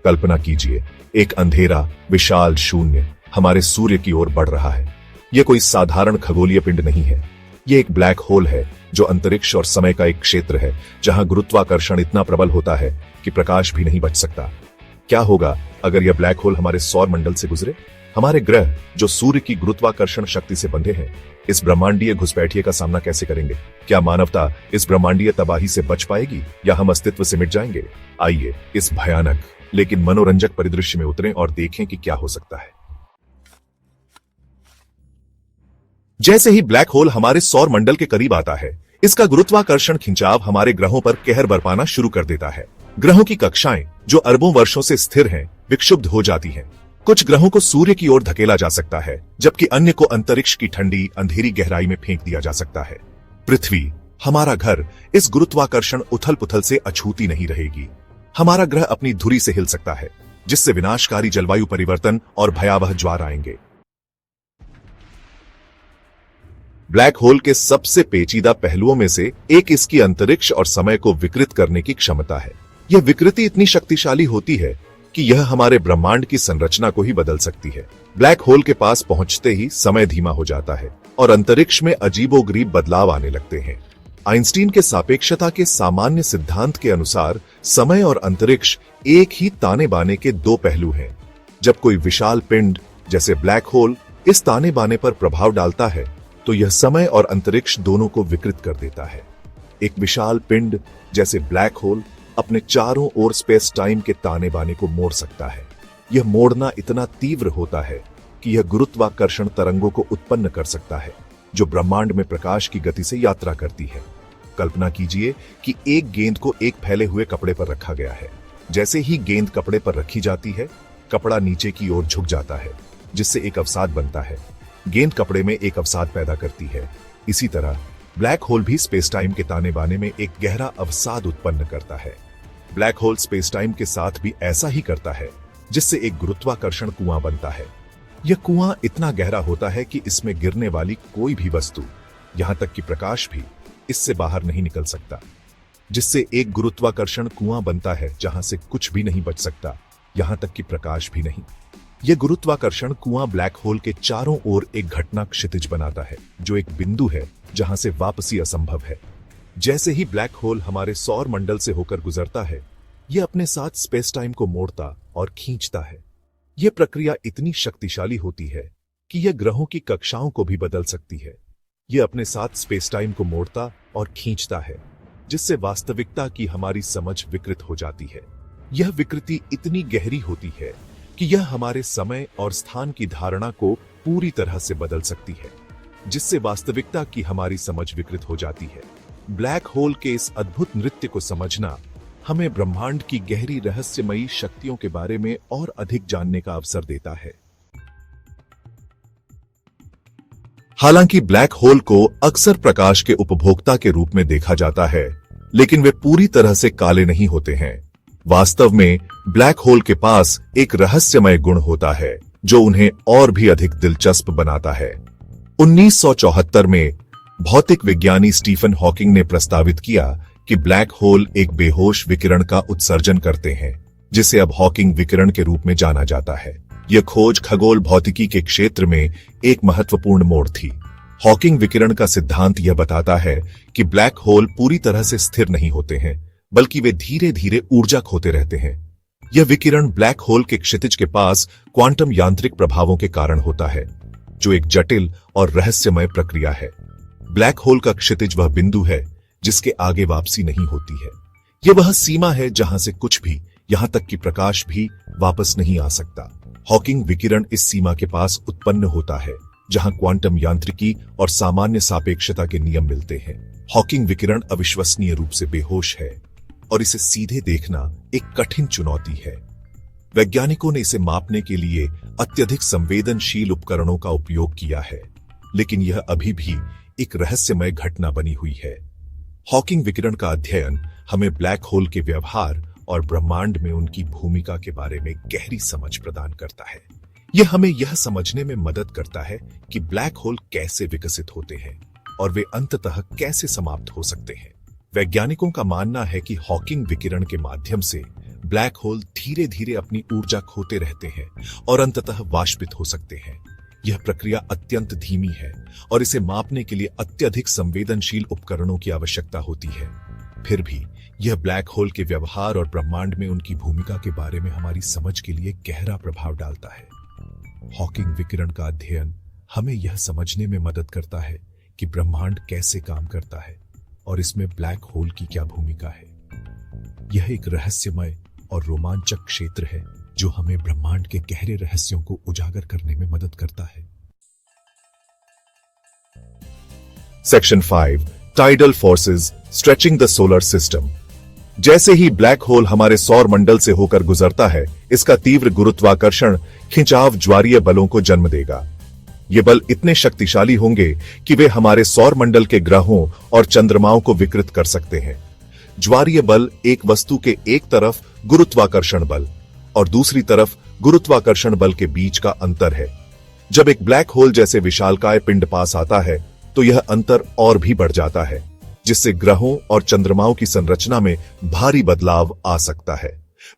कल्पना कीजिए, एक अंधेरा विशाल शून्य हमारे सूर्य की ओर बढ़ रहा है। यह कोई साधारण खगोलीय पिंड नहीं है, यह एक ब्लैक होल है जो अंतरिक्ष और समय का एक क्षेत्र है जहां गुरुत्वाकर्षण इतना प्रबल होता है कि प्रकाश भी नहीं बच सकता। क्या होगा अगर यह ब्लैक होल हमारे सौर मंडल से गुजरे? हमारे ग्रह जो सूर्य की गुरुत्वाकर्षण शक्ति से बंधे हैं, इस ब्रह्मांडीय घुसपैठिए का सामना कैसे करेंगे? क्या मानवता इस ब्रह्मांडीय तबाही से बच पाएगी या हम अस्तित्व से मिट जाएंगे? आइए इस भयानक लेकिन मनोरंजक परिदृश्य में उतरें और देखें कि क्या हो सकता है। जैसे ही ब्लैक होल हमारे सौर मंडल के करीब आता है, इसका गुरुत्वाकर्षण खिंचाव हमारे ग्रहों पर कहर बरपाना शुरू कर देता है। ग्रहों की कक्षाएं जो अरबों वर्षों से स्थिर हैं, विक्षुब्ध हो जाती हैं। कुछ ग्रहों को सूर्य की ओर धकेला जा सकता है, जबकि अन्य को अंतरिक्ष की ठंडी अंधेरी गहराई में फेंक दिया जा सकता है। पृथ्वी, हमारा घर, इस गुरुत्वाकर्षण उथल पुथल से अछूती नहीं रहेगी। हमारा ग्रह अपनी धुरी से हिल सकता है, जिससे विनाशकारी जलवायु परिवर्तन और भयावह ज्वार आएंगे। ब्लैक होल के सबसे पेचीदा पहलुओं में से एक इसकी अंतरिक्ष और समय को विकृत करने की क्षमता है। यह विकृति इतनी शक्तिशाली होती है कि यह हमारे ब्रह्मांड की संरचना को ही बदल सकती है। ब्लैक होल के पास पहुंचते ही समय धीमा हो जाता है और अंतरिक्ष में अजीबोगरीब बदलाव आने लगते हैं। आइंस्टीन के सापेक्षता के सामान्य सिद्धांत के अनुसार समय और अंतरिक्ष एक ही ताने बाने के दो पहलू हैं। जब कोई विशाल पिंड जैसे ब्लैक होल इस ताने बाने पर प्रभाव डालता है, तो यह समय और अंतरिक्ष दोनों को विकृत कर देता है। एक विशाल पिंड जैसे ब्लैक होल अपने चारों ओर स्पेस टाइम के ताने बाने को मोड़ सकता है। यह मोड़ना इतना तीव्र होता है कि यह गुरुत्वाकर्षण तरंगों को उत्पन्न कर सकता है, जो ब्रह्मांड में प्रकाश की गति से यात्रा करती है। कल्पना कीजिए कि एक गेंद को एक फैले हुए कपड़े पर रखा गया है। जैसे ही गेंद कपड़े पर रखी जाती है, कपड़ा नीचे की ओर झुक जाता है, जिससे एक अवसाद बनता है। गेंद कपड़े में एक अवसाद पैदा करती है। इसी तरह ब्लैक होल भी स्पेस टाइम के ताने बाने में एक गहरा अवसाद उत्पन्न करता है। ब्लैक होल स्पेस टाइम के साथ भी ऐसा ही करता है, जिससे एक गुरुत्वाकर्षण कुआं बनता है। यह कुआं इतना गहरा होता है कि इसमें गिरने वाली कोई भी वस्तु, यहां तक कि प्रकाश भी, इससे बाहर नहीं निकल सकता, जिससे एक गुरुत्वाकर्षण कुआं बनता है जहां से कुछ भी नहीं बच सकता, यहां तक कि प्रकाश भी नहीं। यह गुरुत्वाकर्षण कुआं ब्लैक होल के चारों ओर एक घटना क्षितिज बनाता है, जो एक बिंदु है जहां से वापसी असंभव है। जैसे ही ब्लैक होल हमारे सौर मंडल से होकर गुजरता है, यह अपने साथ स्पेस टाइम को मोड़ता और खींचता है। यह प्रक्रिया इतनी शक्तिशाली होती है कि यह ग्रहों की कक्षाओं को भी बदल सकती है। यह अपने साथ स्पेस टाइम को मोड़ता और खींचता है, जिससे वास्तविकता की हमारी समझ विकृत हो जाती है। यह विकृति इतनी गहरी होती है कि यह हमारे समय और स्थान की धारणा को पूरी तरह से बदल सकती है, जिससे वास्तविकता की हमारी समझ विकृत हो जाती है। ब्लैक होल के इस अद्भुत नृत्य को समझना हमें ब्रह्मांड की गहरी रहस्यमयी शक्तियों के बारे में और अधिक जानने का अवसर देता है। हालांकि ब्लैक होल को अक्सर प्रकाश के उपभोक्ता के रूप में देखा जाता है, लेकिन वे पूरी तरह से काले नहीं होते हैं। वास्तव में ब्लैक होल के पास एक रहस्यमय गुण होता है, जो उन्हें और भी अधिक दिलचस्प बनाता है। 1974 में भौतिक विज्ञानी स्टीफन हॉकिंग ने प्रस्तावित किया कि ब्लैक होल एक बेहोश विकिरण का उत्सर्जन करते हैं, जिसे अब हॉकिंग विकिरण के रूप में जाना जाता है। यह खोज खगोल भौतिकी के क्षेत्र में एक महत्वपूर्ण मोड़ थी। हॉकिंग विकिरण का सिद्धांत यह बताता है कि ब्लैक होल पूरी तरह से स्थिर नहीं होते हैं, बल्कि वे धीरे धीरे ऊर्जा खोते रहते हैं। यह विकिरण ब्लैक होल के क्षितिज के पास क्वांटम यांत्रिक प्रभावों के कारण होता है, जो एक जटिल और रहस्यमय प्रक्रिया है। ब्लैक होल का क्षितिज वह बिंदु है जिसके आगे वापसी नहीं होती है। यह वह सीमा है जहां से कुछ भी, यहां तक कि प्रकाश भी, वापस नहीं आ सकता। हॉकिंग विकिरण इस सीमा के पास उत्पन्न होता है, जहां क्वांटम यांत्रिकी और सामान्य सापेक्षता के नियम मिलते हैं। हॉकिंग विकिरण अविश्वसनीय रूप से बेहोश है और इसे सीधे देखना एक कठिन चुनौती है। वैज्ञानिकों ने इसे मापने के लिए अत्यधिक संवेदनशील उपकरणों का उपयोग किया है, लेकिन यह अभी भी एक रहस्यमय घटना बनी हुई है। हॉकिंग विकिरण का अध्ययन हमें ब्लैक होल के व्यवहार और ब्रह्मांड में उनकी भूमिका के बारे में गहरी समझ प्रदान करता है। यह हमें यह समझने में मदद करता है कि ब्लैक होल कैसे विकसित होते हैं और वे अंततः कैसे समाप्त हो सकते हैं। वैज्ञानिकों का मानना है कि हॉकिंग विकिरण के माध्यम से ब्लैक होल धीरे धीरे अपनी ऊर्जा खोते रहते हैं और अंततः वाष्पित हो सकते हैं। यह प्रक्रिया अत्यंत धीमी है और इसे मापने के लिए अत्यधिक संवेदनशील उपकरणों की आवश्यकता होती है। फिर भी यह ब्लैक होल के व्यवहार और ब्रह्मांड में उनकी भूमिका के बारे में हमारी समझ के लिए गहरा प्रभाव डालता है। हॉकिंग विकिरण का अध्ययन हमें यह समझने में मदद करता है कि ब्रह्मांड कैसे काम करता है और इसमें ब्लैक होल की क्या भूमिका है। यह एक रहस्यमय और रोमांचक क्षेत्र है जो हमें ब्रह्मांड के गहरे रहस्यों को उजागर करने में मदद करता है। Section 5 tidal forces stretching the solar system. जैसे ही ब्लैक होल हमारे सौर मंडल से होकर गुजरता है, इसका तीव्र गुरुत्वाकर्षण खिंचाव ज्वारीय बलों को जन्म देगा। ये बल इतने शक्तिशाली होंगे कि वे हमारे सौर मंडल के ग्रहों और चंद्रमाओं को विकृत कर सकते हैं। ज्वारीय बल एक वस्तु के एक तरफ गुरुत्वाकर्षण बल और दूसरी तरफ गुरुत्वाकर्षण बल के बीच का अंतर है। जब एक ब्लैक होल जैसे विशालकाय पिंड पास आता है तो यह अंतर और भी बढ़ जाता है, जिससे ग्रहों और चंद्रमाओं की संरचना में भारी बदलाव आ सकता है।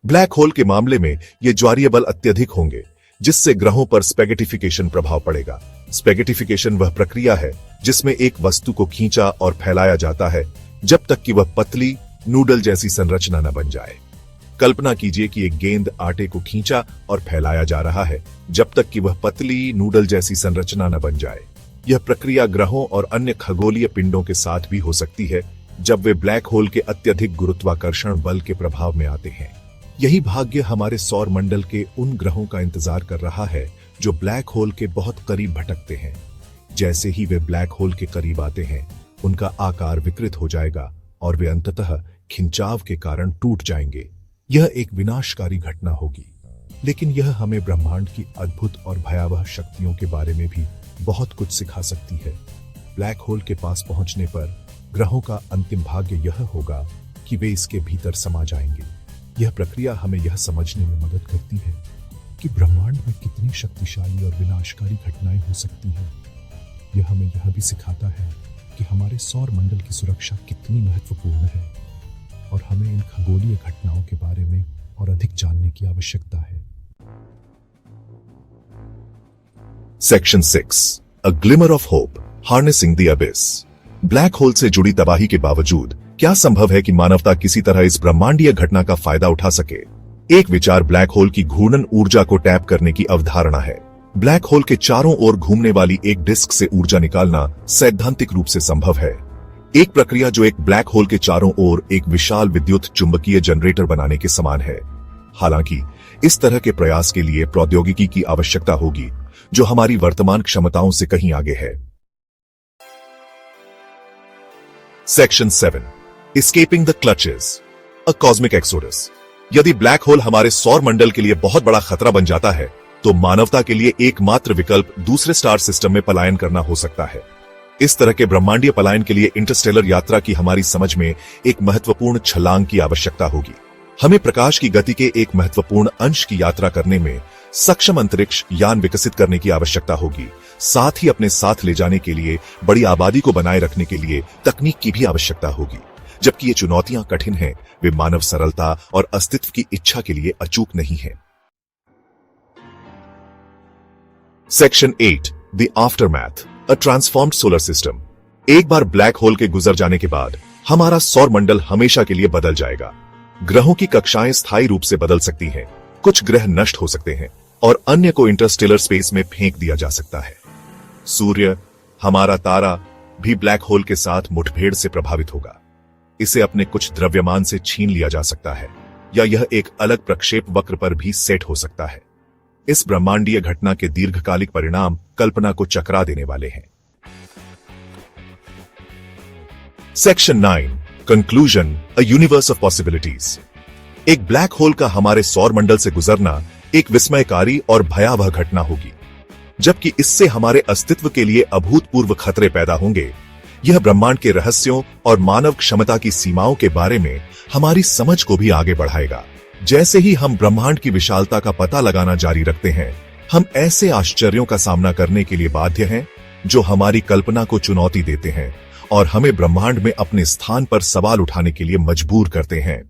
ब्लैक होल के मामले में ये ज्वारीय बल अत्यधिक होंगे, जिससे ग्रहों पर स्पेगेटिफिकेशन प्रभाव पड़ेगा। स्पेगेटिफिकेशन वह प्रक्रिया है जिसमें एक वस्तु को खींचा और फैलाया जाता है जब तक कि वह पतली नूडल जैसी संरचना न बन जाए। कल्पना कीजिए कि एक गेंद आटे को खींचा और फैलाया जा रहा है जब तक कि वह पतली नूडल जैसी संरचना न बन जाए। यह प्रक्रिया ग्रहों और अन्य खगोलीय पिंडों के साथ भी हो सकती है जब वे ब्लैक होल के अत्यधिक गुरुत्वाकर्षण बल के प्रभाव में आते हैं। यही भाग्य हमारे सौर मंडल के उन ग्रहों का इंतजार कर रहा है जो ब्लैक होल के बहुत करीब भटकते हैं। जैसे ही वे ब्लैक होल के करीब आते हैं, उनका आकार विकृत हो जाएगा और वे अंततः खिंचाव के कारण टूट जाएंगे। यह एक विनाशकारी घटना होगी, लेकिन यह हमें ब्रह्मांड की अद्भुत और भयावह शक्तियों के बारे में भी बहुत कुछ सिखा सकती है। ब्लैक होल के पास पहुंचने पर ग्रहों का अंतिम भाग्य यह होगा कि वे इसके भीतर समा जाएंगे। यह प्रक्रिया हमें यह समझने में मदद करती है कि ब्रह्मांड में कितनी शक्तिशाली और विनाशकारी घटनाएं हो सकती हैं। यह हमें यह भी सिखाता है कि हमारे सौर मंडल की सुरक्षा कितनी महत्वपूर्ण है और हमें इन खगोलीय घटनाओं के बारे में और अधिक जानने की आवश्यकता है। Section 6 a glimmer of hope harnessing the abyss. Black hole से जुड़ी तबाही के बावजूद क्या संभव है कि मानवता किसी तरह इस ब्रह्मांडीय घटना का फायदा उठा सके? एक विचार ब्लैक होल की घूर्णन ऊर्जा को टैप करने की अवधारणा है। ब्लैक होल के चारों ओर घूमने वाली एक डिस्क से ऊर्जा निकालना सैद्धांतिक रूप से संभव है। एक प्रक्रिया जो एक ब्लैक होल के चारों ओर एक विशाल विद्युत चुंबकीय जनरेटर बनाने के समान है। हालांकि इस तरह के प्रयास के लिए प्रौद्योगिकी की आवश्यकता होगी जो हमारी वर्तमान क्षमताओं से कहीं आगे है। Section 7 escaping the clutches a cosmic exodus. यदि ब्लैक होल हमारे सौर मंडल के लिए बहुत बड़ा खतरा बन जाता है तो मानवता के लिए एकमात्र विकल्प दूसरे स्टार सिस्टम में पलायन करना हो सकता है। इस तरह के ब्रह्मांडीय पलायन के लिए इंटरस्टेलर यात्रा की हमारी समझ में एक महत्वपूर्ण छलांग की आवश्यकता होगी। हमें प्रकाश की गति के एक महत्वपूर्ण अंश की यात्रा करने में सक्षम अंतरिक्ष यान विकसित करने की आवश्यकता होगी। साथ ही अपने साथ ले जाने के लिए बड़ी आबादी को बनाए रखने के लिए तकनीक की भी आवश्यकता होगी। जबकि ये चुनौतियां कठिन हैं, वे मानव सरलता और अस्तित्व की इच्छा के लिए अचूक नहीं है। Section 8 the aftermath a transformed solar system. एक बार ब्लैक होल के गुजर जाने के बाद हमारा सौर मंडल हमेशा के लिए बदल जाएगा। ग्रहों की कक्षाएं स्थायी रूप से बदल सकती हैं, कुछ ग्रह नष्ट हो सकते हैं और अन्य को इंटरस्टेलर स्पेस में फेंक दिया जा सकता है। सूर्य, हमारा तारा, भी ब्लैक होल के साथ मुठभेड़ से प्रभावित होगा। इसे अपने कुछ द्रव्यमान से छीन लिया जा सकता है या यह एक अलग प्रक्षेप वक्र पर भी सेट हो सकता है। इस ब्रह्मांडीय घटना के दीर्घकालिक परिणाम कल्पना को चकरा देने वाले हैं। Section 9 conclusion a universe of possibilities. एक ब्लैक होल का हमारे सौर मंडल से गुजरना एक विस्मयकारी और भयावह घटना होगी। जबकि इससे हमारे अस्तित्व के लिए अभूतपूर्व खतरे पैदा होंगे, यह ब्रह्मांड के रहस्यों और मानव क्षमता की सीमाओं के बारे में हमारी समझ को भी आगे बढ़ाएगा। जैसे ही हम ब्रह्मांड की विशालता का पता लगाना जारी रखते हैं, हम ऐसे आश्चर्यों का सामना करने के लिए बाध्य हैं जो हमारी कल्पना को चुनौती देते हैं और हमें ब्रह्मांड में अपने स्थान पर सवाल उठाने के लिए मजबूर करते हैं।